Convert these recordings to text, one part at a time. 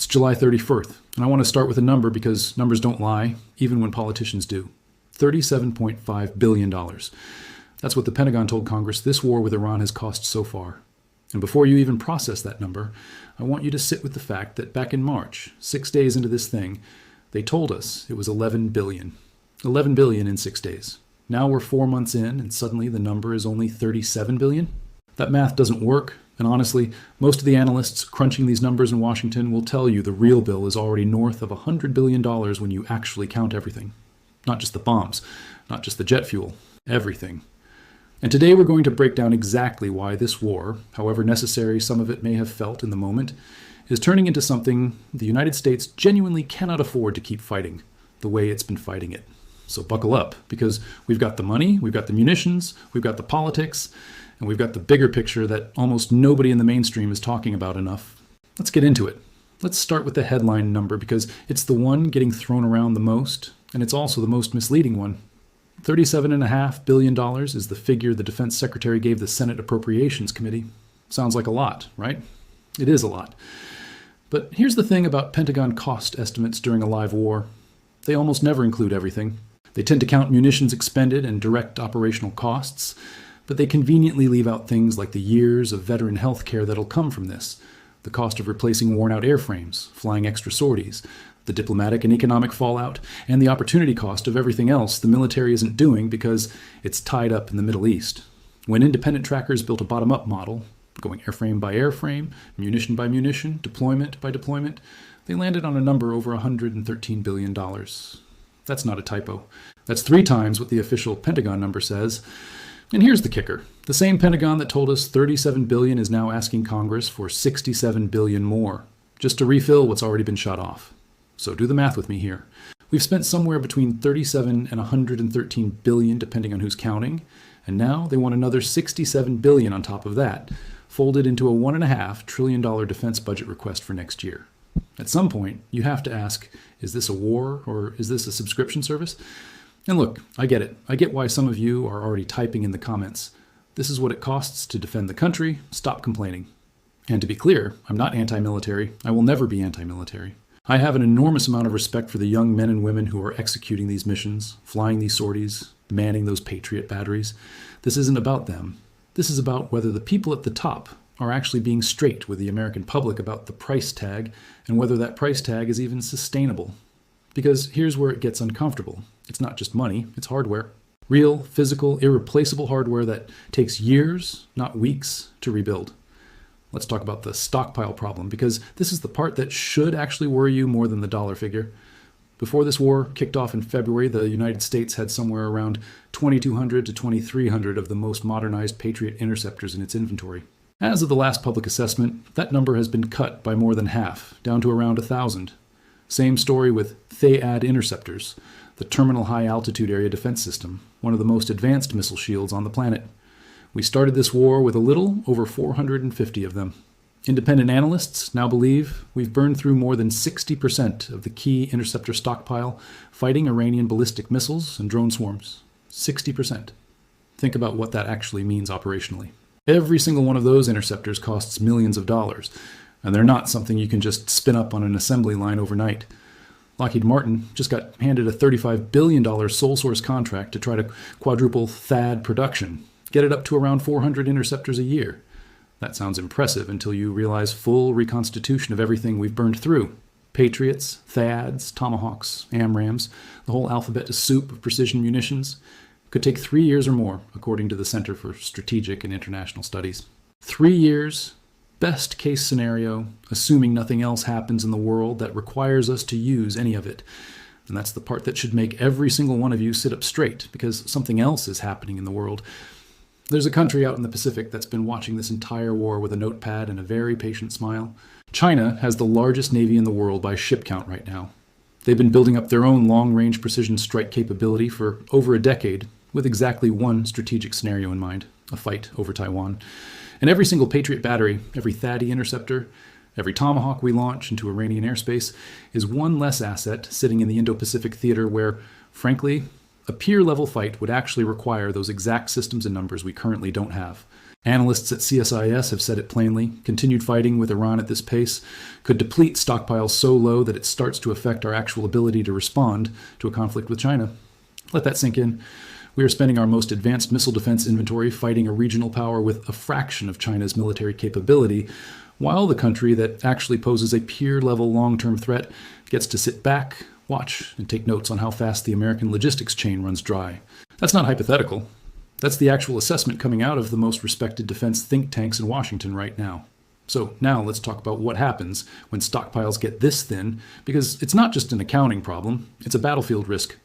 July 31st, and I want to start with a number because numbers don't lie, even when politicians do. $37.5 billion. That's what the Pentagon told Congress this war with Iran has cost so far. And before you even process that number, I want you to sit with the fact that back in March, 6 days into this thing, they told us it was 11 billion. 11 billion in 6 days. Now we're 4 months in, and suddenly the number is only 37 billion? That math doesn't work, and honestly, most of the analysts crunching these numbers in Washington will tell you the real bill is already north of $100 billion when you actually count everything. Not just the bombs, not just the jet fuel, everything. And today we're going to break down exactly why this war, however necessary some of it may have felt in the moment, is turning into something the United States genuinely cannot afford to keep fighting the way it's been fighting it. So buckle up, because we've got the money, we've got the munitions, we've got the politics, and we've got the bigger picture that almost nobody in the mainstream is talking about enough. Let's get into it. Let's start with the headline number, because it's the one getting thrown around the most, and it's also the most misleading one. $37.5 billion is the figure the Defense Secretary gave the Senate Appropriations Committee. Sounds like a lot, right? It is a lot. But here's the thing about Pentagon cost estimates during a live war. They almost never include everything. They tend to count munitions expended and direct operational costs, but they conveniently leave out things like the years of veteran health care that'll come from this, the cost of replacing worn-out airframes, flying extra sorties, the diplomatic and economic fallout, and the opportunity cost of everything else the military isn't doing because it's tied up in the Middle East. When independent trackers built a bottom-up model, going airframe by airframe, munition by munition, deployment by deployment, they landed on a number over $113 billion. That's not a typo. That's 3 times what the official Pentagon number says. And here's the kicker. The same Pentagon that told us $37 billion is now asking Congress for $67 billion more, just to refill what's already been shut off. So do the math with me here. We've spent somewhere between $37 and $113 billion, depending on who's counting, and now they want another $67 billion on top of that, folded into a $1.5 trillion defense budget request for next year. At some point, you have to ask, is this a war or is this a subscription service? And look, I get it. I get why some of you are already typing in the comments. This is what it costs to defend the country. Stop complaining. And to be clear, I'm not anti-military. I will never be anti-military. I have an enormous amount of respect for the young men and women who are executing these missions, flying these sorties, manning those Patriot batteries. This isn't about them. This is about whether the people at the top are actually being straight with the American public about the price tag and whether that price tag is even sustainable. Because here's where it gets uncomfortable. It's not just money, it's hardware. Real, physical, irreplaceable hardware that takes years, not weeks, to rebuild. Let's talk about the stockpile problem, because this is the part that should actually worry you more than the dollar figure. Before this war kicked off in February, the United States had somewhere around 2,200 to 2,300 of the most modernized Patriot interceptors in its inventory. As of the last public assessment, that number has been cut by more than half, down to around 1,000. Same story with THAAD interceptors, the Terminal High Altitude Area Defense System, one of the most advanced missile shields on the planet. We started this war with a little over 450 of them. Independent analysts now believe we've burned through more than 60% of the key interceptor stockpile fighting Iranian ballistic missiles and drone swarms. 60%. Think about what that actually means operationally. Every single one of those interceptors costs millions of dollars, and they're not something you can just spin up on an assembly line overnight. Lockheed Martin just got handed a $35 billion sole source contract to try to quadruple THAAD production, get it up to around 400 interceptors a year. That sounds impressive until you realize full reconstitution of everything we've burned through. Patriots, THAADs, Tomahawks, AMRAAMs, the whole alphabet soup of precision munitions could take 3 years or more, according to the Center for Strategic and International Studies. 3 years, best case scenario, assuming nothing else happens in the world that requires us to use any of it. And that's the part that should make every single one of you sit up straight, because something else is happening in the world. There's a country out in the Pacific that's been watching this entire war with a notepad and a very patient smile. China has the largest navy in the world by ship count right now. They've been building up their own long-range precision strike capability for over a decade, with exactly one strategic scenario in mind, a fight over Taiwan. And every single Patriot battery, every THAAD interceptor, every Tomahawk we launch into Iranian airspace is one less asset sitting in the Indo-Pacific theater where, frankly, a peer-level fight would actually require those exact systems and numbers we currently don't have. Analysts at CSIS have said it plainly. Continued fighting with Iran at this pace could deplete stockpiles so low that it starts to affect our actual ability to respond to a conflict with China. Let that sink in. We are spending our most advanced missile defense inventory fighting a regional power with a fraction of China's military capability, while the country that actually poses a peer-level long-term threat gets to sit back, watch, and take notes on how fast the American logistics chain runs dry. That's not hypothetical. That's the actual assessment coming out of the most respected defense think tanks in Washington right now. So now let's talk about what happens when stockpiles get this thin, because it's not just an accounting problem, it's a battlefield risk.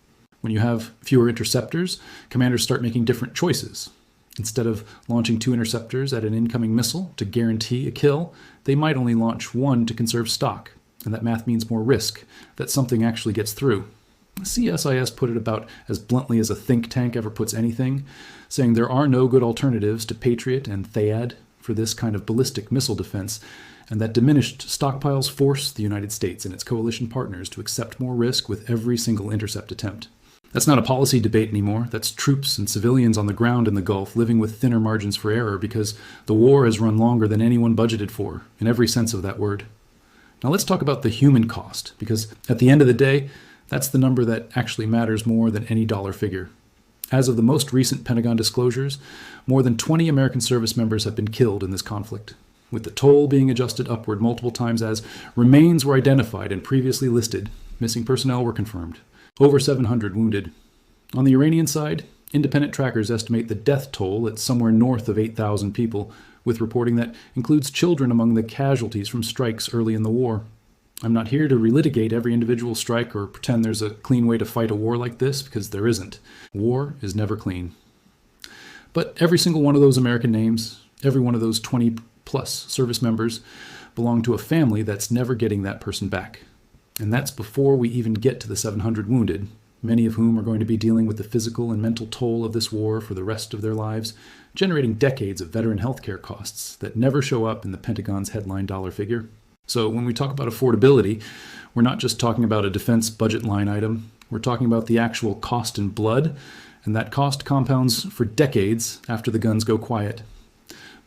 When you have fewer interceptors, commanders start making different choices. Instead of launching 2 interceptors at an incoming missile to guarantee a kill, they might only launch 1 to conserve stock. And that math means more risk, that something actually gets through. CSIS put it about as bluntly as a think tank ever puts anything, saying there are no good alternatives to Patriot and THAAD for this kind of ballistic missile defense, and that diminished stockpiles force the United States and its coalition partners to accept more risk with every single intercept attempt. That's not a policy debate anymore. That's troops and civilians on the ground in the Gulf living with thinner margins for error because the war has run longer than anyone budgeted for, in every sense of that word. Now let's talk about the human cost, because at the end of the day, that's the number that actually matters more than any dollar figure. As of the most recent Pentagon disclosures, more than 20 American service members have been killed in this conflict, with the toll being adjusted upward multiple times as remains were identified and previously listed. Missing personnel were confirmed. Over 700 wounded. On the Iranian side, independent trackers estimate the death toll at somewhere north of 8,000 people, with reporting that includes children among the casualties from strikes early in the war. I'm not here to relitigate every individual strike or pretend there's a clean way to fight a war like this, because there isn't. War is never clean. But every single one of those American names, every one of those 20-plus service members, belong to a family that's never getting that person back. And that's before we even get to the 700 wounded, many of whom are going to be dealing with the physical and mental toll of this war for the rest of their lives, generating decades of veteran healthcare costs that never show up in the Pentagon's headline dollar figure. So when we talk about affordability, we're not just talking about a defense budget line item. We're talking about the actual cost in blood, and that cost compounds for decades after the guns go quiet.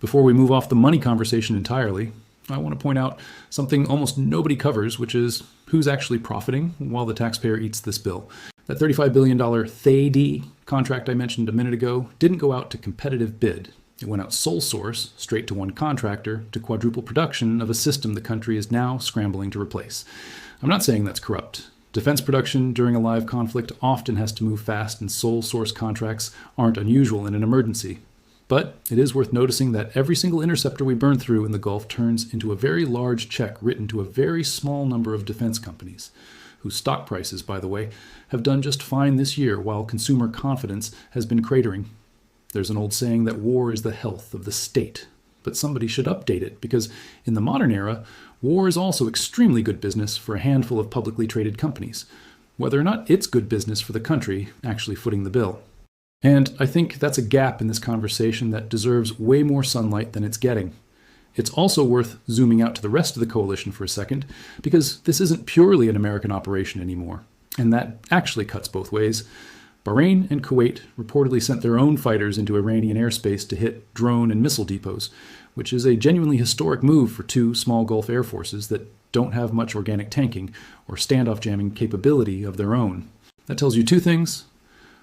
Before we move off the money conversation entirely, I want to point out something almost nobody covers, which is who's actually profiting while the taxpayer eats this bill. That $35 billion THAAD contract I mentioned a minute ago didn't go out to competitive bid. It went out sole source, straight to one contractor, to quadruple production of a system the country is now scrambling to replace. I'm not saying that's corrupt. Defense production during a live conflict often has to move fast, and sole source contracts aren't unusual in an emergency. But it is worth noticing that every single interceptor we burn through in the Gulf turns into a very large check written to a very small number of defense companies, whose stock prices, by the way, have done just fine this year while consumer confidence has been cratering. There's an old saying that war is the health of the state, but somebody should update it, because in the modern era, war is also extremely good business for a handful of publicly traded companies, whether or not it's good business for the country actually footing the bill. And I think that's a gap in this conversation that deserves way more sunlight than it's getting. It's also worth zooming out to the rest of the coalition for a second, because this isn't purely an American operation anymore, and that actually cuts both ways. Bahrain and Kuwait reportedly sent their own fighters into Iranian airspace to hit drone and missile depots, which is a genuinely historic move for two small Gulf air forces that don't have much organic tanking or standoff jamming capability of their own. That tells you two things.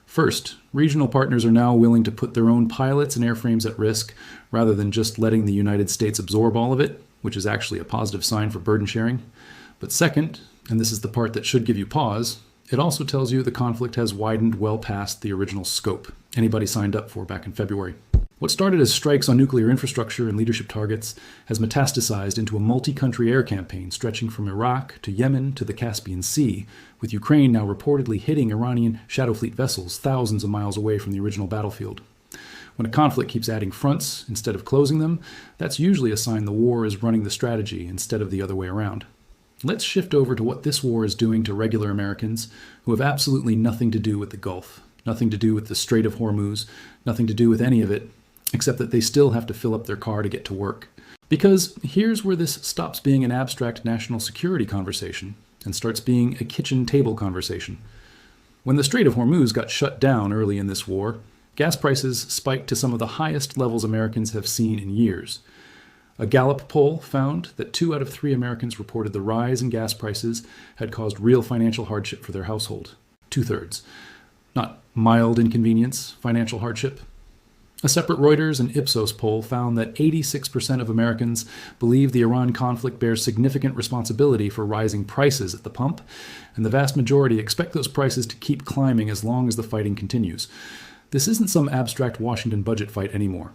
First, regional partners are now willing to put their own pilots and airframes at risk rather than just letting the United States absorb all of it, which is actually a positive sign for burden sharing. But second, and this is the part that should give you pause, it also tells you the conflict has widened well past the original scope anybody signed up for back in February. What started as strikes on nuclear infrastructure and leadership targets has metastasized into a multi-country air campaign stretching from Iraq to Yemen to the Caspian Sea, with Ukraine now reportedly hitting Iranian Shadow Fleet vessels thousands of miles away from the original battlefield. When a conflict keeps adding fronts instead of closing them, that's usually a sign the war is running the strategy instead of the other way around. Let's shift over to what this war is doing to regular Americans who have absolutely nothing to do with the Gulf, nothing to do with the Strait of Hormuz, nothing to do with any of it, except that they still have to fill up their car to get to work. Because here's where this stops being an abstract national security conversation and starts being a kitchen table conversation. When the Strait of Hormuz got shut down early in this war, Gas prices spiked to some of the highest levels Americans have seen in years. A Gallup poll found that 2 out of 3 Americans reported the rise in gas prices had caused real financial hardship for their household. 2/3. Not mild inconvenience, financial hardship. A separate Reuters and Ipsos poll found that 86% of Americans believe the Iran conflict bears significant responsibility for rising prices at the pump, and the vast majority expect those prices to keep climbing as long as the fighting continues. This isn't some abstract Washington budget fight anymore.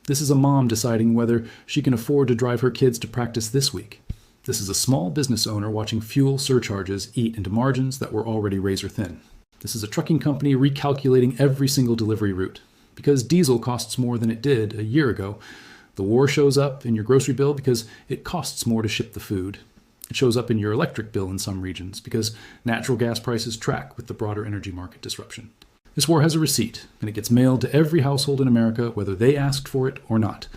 This is a mom deciding whether she can afford to drive her kids to practice this week. This is a small business owner watching fuel surcharges eat into margins that were already razor thin. This is a trucking company recalculating every single delivery route. Because diesel costs more than it did a year ago, the war shows up in your grocery bill because it costs more to ship the food. It shows up in your electric bill in some regions because natural gas prices track with the broader energy market disruption. This war has a receipt, and it gets mailed to every household in America, whether they asked for it or not.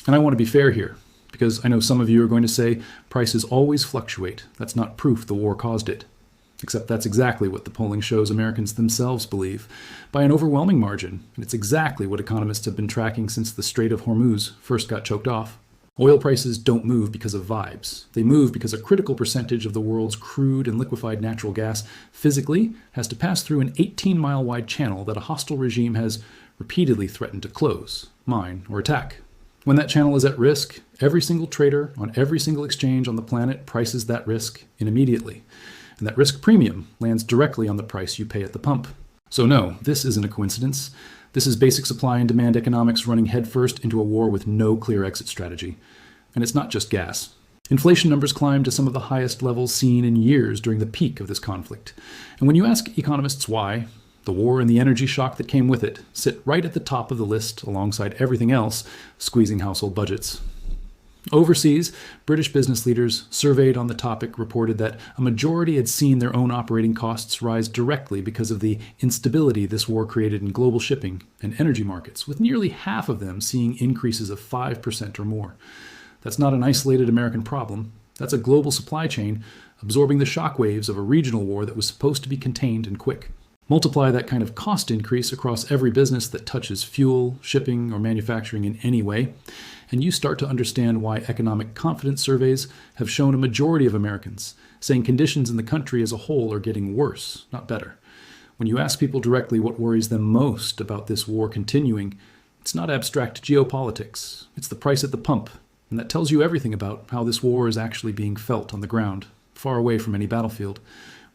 And I want to be fair here, because I know some of you are going to say prices always fluctuate. That's not proof the war caused it. Except that's exactly what the polling shows Americans themselves believe, by an overwhelming margin, and it's exactly what economists have been tracking since the Strait of Hormuz first got choked off. Oil prices don't move because of vibes. They move because a critical percentage of the world's crude and liquefied natural gas physically has to pass through an 18-mile-wide channel that a hostile regime has repeatedly threatened to close, mine, or attack. When that channel is at risk, every single trader on every single exchange on the planet prices that risk in immediately. And that risk premium lands directly on the price you pay at the pump. So no, this isn't a coincidence. This is basic supply and demand economics running headfirst into a war with no clear exit strategy. And it's not just gas. Inflation numbers climbed to some of the highest levels seen in years during the peak of this conflict. And when you ask economists why, the war and the energy shock that came with it sit right at the top of the list alongside everything else squeezing household budgets. Overseas, British business leaders surveyed on the topic reported that a majority had seen their own operating costs rise directly because of the instability this war created in global shipping and energy markets, with nearly half of them seeing increases of 5% or more. That's not an isolated American problem. That's a global supply chain absorbing the shockwaves of a regional war that was supposed to be contained and quick. Multiply that kind of cost increase across every business that touches fuel, shipping, or manufacturing in any way, and you start to understand why economic confidence surveys have shown a majority of Americans saying conditions in the country as a whole are getting worse, not better. When you ask people directly what worries them most about this war continuing, it's not abstract geopolitics. It's the price at the pump, and that tells you everything about how this war is actually being felt on the ground, far away from any battlefield.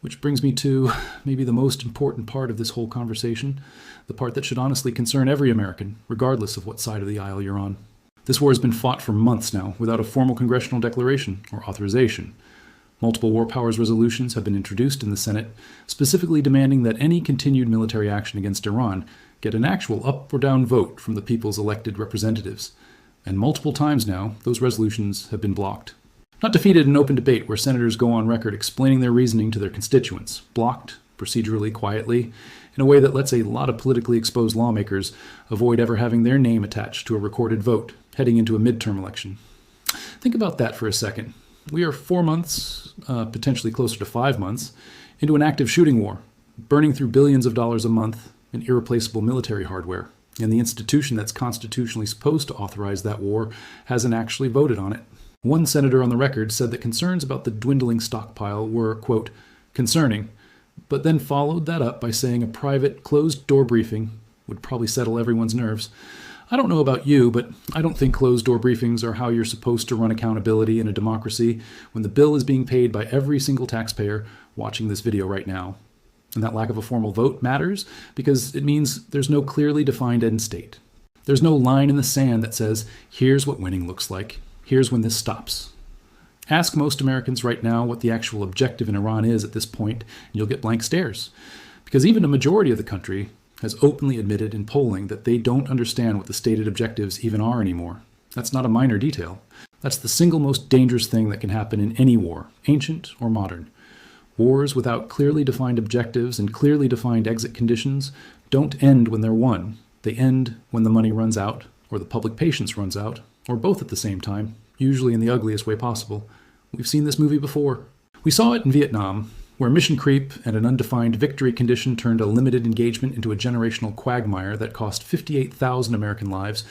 Which brings me to maybe the most important part of this whole conversation, the part that should honestly concern every American, regardless of what side of the aisle you're on. This war has been fought for months now without a formal congressional declaration or authorization. Multiple war powers resolutions have been introduced in the Senate, specifically demanding that any continued military action against Iran get an actual up or down vote from the people's elected representatives. And multiple times now, those resolutions have been blocked. Not defeated in open debate where senators go on record explaining their reasoning to their constituents, blocked, procedurally, quietly, in a way that lets a lot of politically exposed lawmakers avoid ever having their name attached to a recorded vote heading into a midterm election. Think about that for a second. We are 4 months, potentially closer to 5 months, into an active shooting war, burning through billions of dollars a month in irreplaceable military hardware. And the institution that's constitutionally supposed to authorize that war hasn't actually voted on it. One senator on the record said that concerns about the dwindling stockpile were, quote, concerning, but then followed that up by saying a private, closed-door briefing would probably settle everyone's nerves. I don't know about you, but I don't think closed-door briefings are how you're supposed to run accountability in a democracy when the bill is being paid by every single taxpayer watching this video right now. And that lack of a formal vote matters because it means there's no clearly defined end state. There's no line in the sand that says, here's what winning looks like. Here's when this stops. Ask most Americans right now what the actual objective in Iran is at this point, and you'll get blank stares. Because even a majority of the country has openly admitted in polling that they don't understand what the stated objectives even are anymore. That's not a minor detail. That's the single most dangerous thing that can happen in any war, ancient or modern. Wars without clearly defined objectives and clearly defined exit conditions don't end when they're won. They end when the money runs out, or the public patience runs out, or both at the same time, usually in the ugliest way possible. We've seen this movie before. We saw it in Vietnam, where mission creep and an undefined victory condition turned a limited engagement into a generational quagmire that cost 58,000 American lives,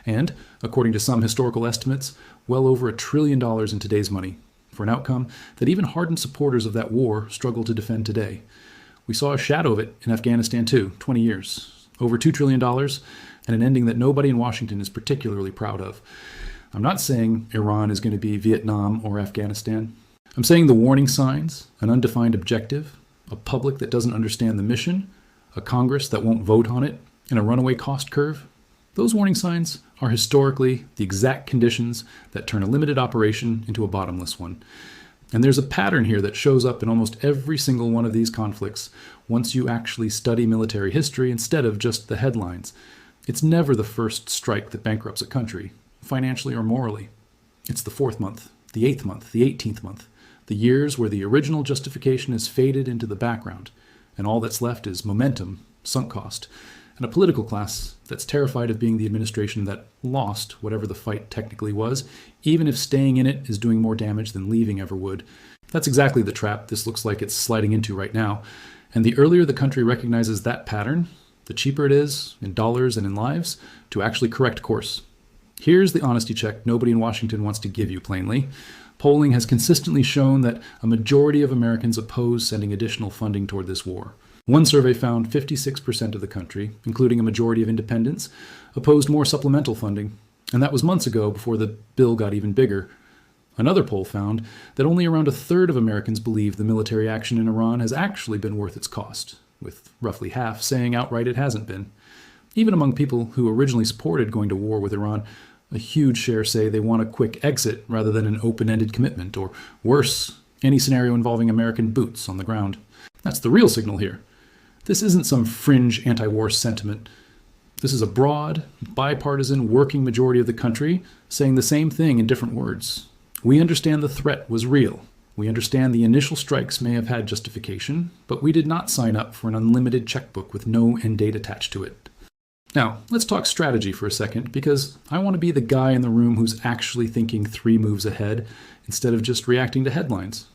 and, according to some historical estimates, well over $1 trillion in today's money, for an outcome that even hardened supporters of that war struggle to defend today. We saw a shadow of it in Afghanistan too, 20 years, over $2 trillion, and an ending that nobody in Washington is particularly proud of. I'm not saying Iran is going to be Vietnam or Afghanistan. I'm saying the warning signs, an undefined objective, a public that doesn't understand the mission, a Congress that won't vote on it, and a runaway cost curve, those warning signs are historically the exact conditions that turn a limited operation into a bottomless one. And there's a pattern here that shows up in almost every single one of these conflicts once you actually study military history instead of just the headlines. It's never the first strike that bankrupts a country, financially or morally. It's the 4th month, the 8th month, the 18th month, the years where the original justification is faded into the background, and all that's left is momentum, sunk cost, and a political class that's terrified of being the administration that lost whatever the fight technically was, even if staying in it is doing more damage than leaving ever would. That's exactly the trap this looks like it's sliding into right now. And the earlier the country recognizes that pattern, the cheaper it is, in dollars and in lives, to actually correct course. Here's the honesty check nobody in Washington wants to give you plainly. Polling has consistently shown that a majority of Americans oppose sending additional funding toward this war. One survey found 56% of the country, including a majority of independents, opposed more supplemental funding, and that was months ago before the bill got even bigger. Another poll found that only around a third of Americans believe the military action in Iran has actually been worth its cost, with roughly half saying outright it hasn't been. Even among people who originally supported going to war with Iran, a huge share say they want a quick exit rather than an open-ended commitment, or worse, any scenario involving American boots on the ground. That's the real signal here. This isn't some fringe anti-war sentiment. This is a broad, bipartisan, working majority of the country saying the same thing in different words. We understand the threat was real. We understand the initial strikes may have had justification, but we did not sign up for an unlimited checkbook with no end date attached to it. Now, let's talk strategy for a second, because I want to be the guy in the room who's actually thinking 3 moves ahead instead of just reacting to headlines.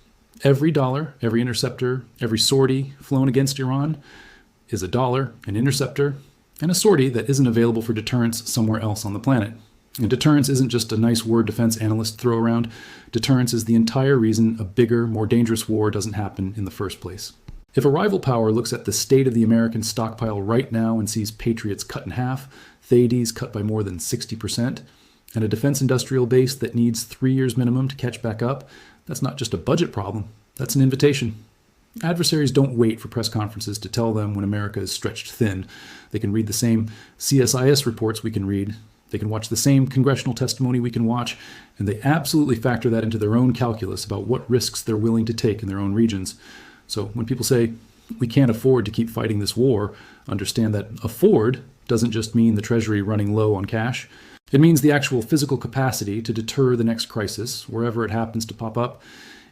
Every dollar, every interceptor, every sortie flown against Iran is a dollar, an interceptor, and a sortie that isn't available for deterrence somewhere else on the planet. And deterrence isn't just a nice word defense analysts throw around. Deterrence is the entire reason a bigger, more dangerous war doesn't happen in the first place. If a rival power looks at the state of the American stockpile right now and sees Patriots cut in half, THAADs cut by more than 60%, and a defense industrial base that needs 3 years minimum to catch back up, that's not just a budget problem, that's an invitation. Adversaries don't wait for press conferences to tell them when America is stretched thin. They can read the same CSIS reports we can read. They can watch the same congressional testimony we can watch, and they absolutely factor that into their own calculus about what risks they're willing to take in their own regions. So when people say, we can't afford to keep fighting this war, understand that afford doesn't just mean the Treasury running low on cash. It means the actual physical capacity to deter the next crisis, wherever it happens to pop up,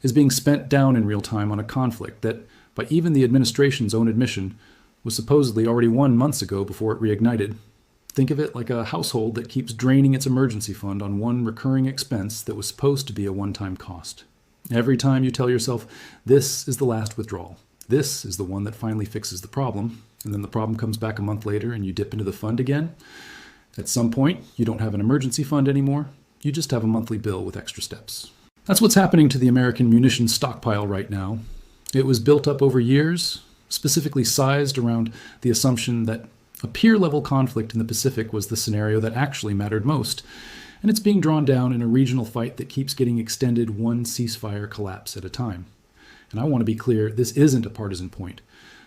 is being spent down in real time on a conflict that, by even the administration's own admission, was supposedly already won months ago before it reignited. Think of it like a household that keeps draining its emergency fund on one recurring expense that was supposed to be a one-time cost. Every time you tell yourself, this is the last withdrawal, this is the one that finally fixes the problem, and then the problem comes back a month later and you dip into the fund again, at some point, you don't have an emergency fund anymore, you just have a monthly bill with extra steps. That's what's happening to the American munitions stockpile right now. It was built up over years, specifically sized around the assumption that a peer-level conflict in the Pacific was the scenario that actually mattered most, and it's being drawn down in a regional fight that keeps getting extended one ceasefire collapse at a time. And I want to be clear, this isn't a partisan point,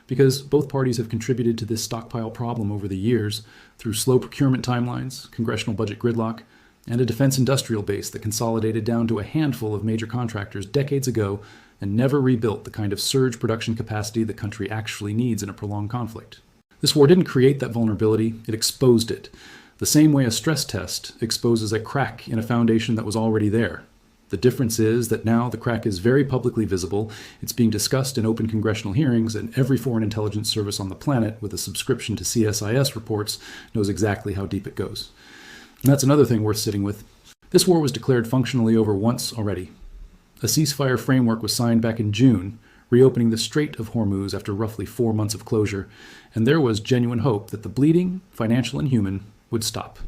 because both parties have contributed to this stockpile problem over the years through slow procurement timelines, congressional budget gridlock, and a defense industrial base that consolidated down to a handful of major contractors decades ago and never rebuilt the kind of surge production capacity the country actually needs in a prolonged conflict. This war didn't create that vulnerability, it exposed it, the same way a stress test exposes a crack in a foundation that was already there. The difference is that now the crack is very publicly visible, it's being discussed in open congressional hearings, and every foreign intelligence service on the planet with a subscription to CSIS reports knows exactly how deep it goes. And that's another thing worth sitting with. This war was declared functionally over once already. A ceasefire framework was signed back in June, reopening the Strait of Hormuz after roughly 4 months of closure, and there was genuine hope that the bleeding, financial and human, would stop.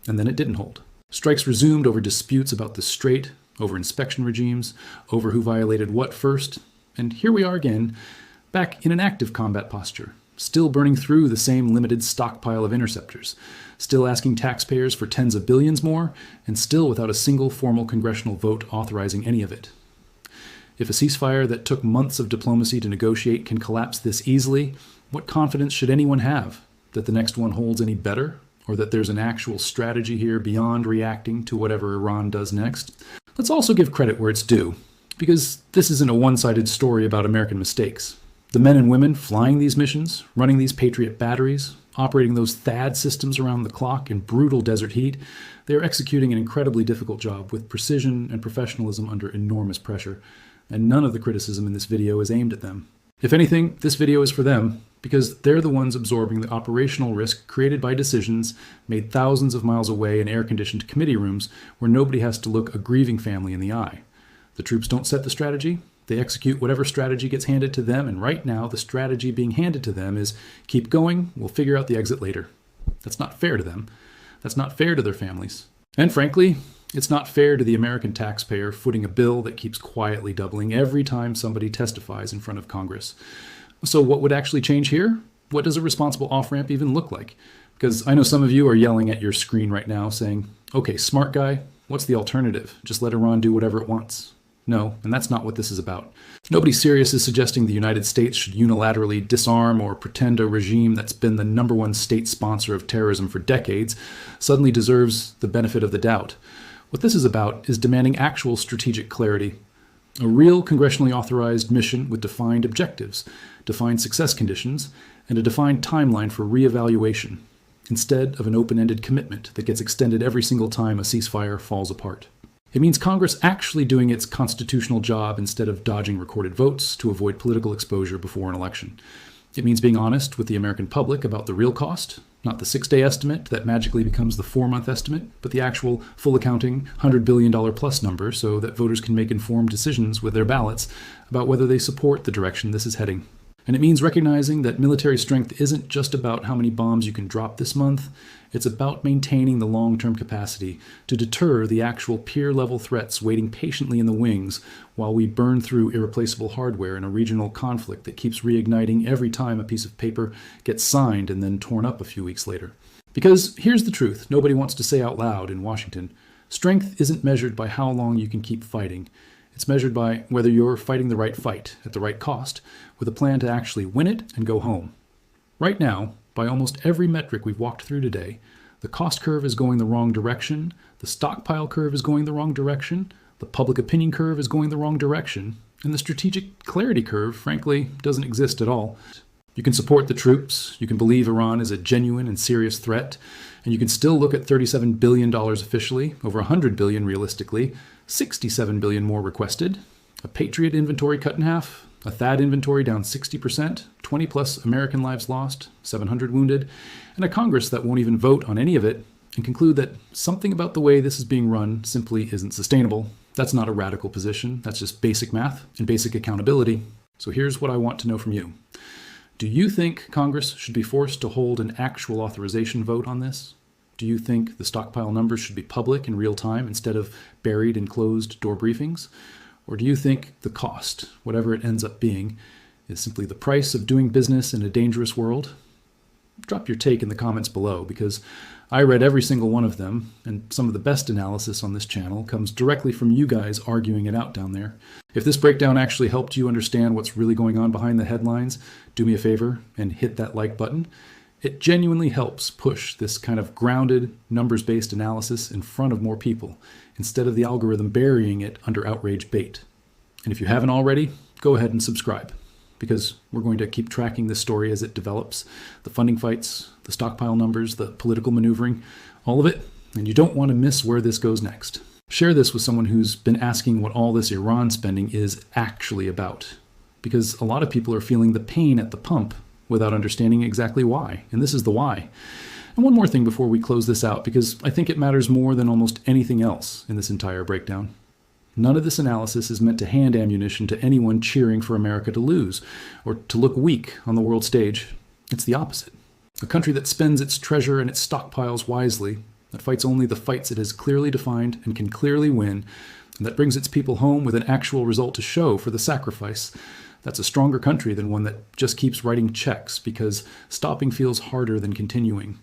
And then it didn't hold. Strikes resumed over disputes about the strait, over inspection regimes, over who violated what first, and here we are again, back in an active combat posture, still burning through the same limited stockpile of interceptors, still asking taxpayers for tens of billions more, and still without a single formal congressional vote authorizing any of it. If a ceasefire that took months of diplomacy to negotiate can collapse this easily, what confidence should anyone have that the next one holds any better, or that there's an actual strategy here beyond reacting to whatever Iran does next? Let's also give credit where it's due, because this isn't a one-sided story about American mistakes. The men and women flying these missions, running these Patriot batteries, operating those THAAD systems around the clock in brutal desert heat, they are executing an incredibly difficult job with precision and professionalism under enormous pressure, and none of the criticism in this video is aimed at them. If anything, this video is for them, because they're the ones absorbing the operational risk created by decisions made thousands of miles away in air-conditioned committee rooms where nobody has to look a grieving family in the eye. The troops don't set the strategy. They execute whatever strategy gets handed to them, and right now the strategy being handed to them is keep going, we'll figure out the exit later. That's not fair to them. That's not fair to their families. And frankly, it's not fair to the American taxpayer footing a bill that keeps quietly doubling every time somebody testifies in front of Congress. So what would actually change here? What does a responsible off-ramp even look like? Because I know some of you are yelling at your screen right now saying, okay, smart guy, what's the alternative? Just let Iran do whatever it wants. No, and that's not what this is about. Nobody serious is suggesting the United States should unilaterally disarm or pretend a regime that's been the #1 state sponsor of terrorism for decades suddenly deserves the benefit of the doubt. What this is about is demanding actual strategic clarity. A real congressionally authorized mission with defined objectives, defined success conditions, and a defined timeline for reevaluation, instead of an open-ended commitment that gets extended every single time a ceasefire falls apart. It means Congress actually doing its constitutional job instead of dodging recorded votes to avoid political exposure before an election. It means being honest with the American public about the real cost, not the 6-day estimate that magically becomes the 4-month estimate, but the actual full accounting $100 billion plus number so that voters can make informed decisions with their ballots about whether they support the direction this is heading. And it means recognizing that military strength isn't just about how many bombs you can drop this month. It's about maintaining the long-term capacity to deter the actual peer-level threats waiting patiently in the wings while we burn through irreplaceable hardware in a regional conflict that keeps reigniting every time a piece of paper gets signed and then torn up a few weeks later. Because here's the truth nobody wants to say out loud in Washington. Strength isn't measured by how long you can keep fighting. It's measured by whether you're fighting the right fight at the right cost, with a plan to actually win it and go home. Right now, by almost every metric we've walked through today, the cost curve is going the wrong direction, the stockpile curve is going the wrong direction, the public opinion curve is going the wrong direction, and the strategic clarity curve, frankly, doesn't exist at all. You can support the troops, you can believe Iran is a genuine and serious threat, and you can still look at $37 billion officially, over $100 billion realistically, $67 billion more requested, a Patriot inventory cut in half, a THAAD inventory down 60%, 20 plus American lives lost, 700 wounded, and a Congress that won't even vote on any of it, and conclude that something about the way this is being run simply isn't sustainable. That's not a radical position, that's just basic math and basic accountability. So here's what I want to know from you. Do you think Congress should be forced to hold an actual authorization vote on this? Do you think the stockpile numbers should be public in real time instead of buried in closed-door briefings? Or do you think the cost, whatever it ends up being, is simply the price of doing business in a dangerous world? Drop your take in the comments below, because I read every single one of them, and some of the best analysis on this channel comes directly from you guys arguing it out down there. If this breakdown actually helped you understand what's really going on behind the headlines, do me a favor and hit that like button. It genuinely helps push this kind of grounded, numbers-based analysis in front of more people, instead of the algorithm burying it under outrage bait. And if you haven't already, go ahead and subscribe, because we're going to keep tracking this story as it develops, the funding fights, the stockpile numbers, the political maneuvering, all of it, and you don't want to miss where this goes next. Share this with someone who's been asking what all this Iran spending is actually about, because a lot of people are feeling the pain at the pump without understanding exactly why, and this is the why. And one more thing before we close this out, because I think it matters more than almost anything else in this entire breakdown. None of this analysis is meant to hand ammunition to anyone cheering for America to lose or to look weak on the world stage. It's the opposite. A country that spends its treasure and its stockpiles wisely, that fights only the fights it has clearly defined and can clearly win, and that brings its people home with an actual result to show for the sacrifice, that's a stronger country than one that just keeps writing checks because stopping feels harder than continuing.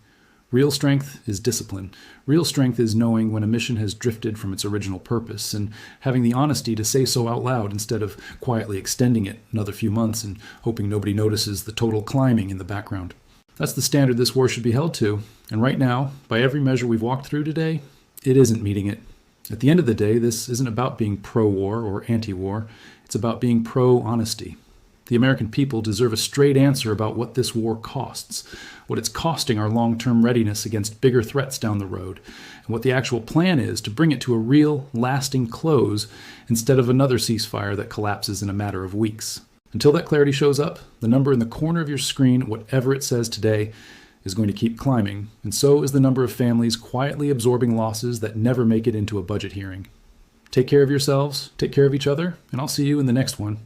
Real strength is discipline. Real strength is knowing when a mission has drifted from its original purpose and having the honesty to say so out loud instead of quietly extending it another few months and hoping nobody notices the total climbing in the background. That's the standard this war should be held to. And right now, by every measure we've walked through today, it isn't meeting it. At the end of the day, this isn't about being pro-war or anti-war. It's about being pro-honesty. The American people deserve a straight answer about what this war costs, what it's costing our long-term readiness against bigger threats down the road, and what the actual plan is to bring it to a real, lasting close instead of another ceasefire that collapses in a matter of weeks. Until that clarity shows up, the number in the corner of your screen, whatever it says today, is going to keep climbing, and so is the number of families quietly absorbing losses that never make it into a budget hearing. Take care of yourselves, take care of each other, and I'll see you in the next one.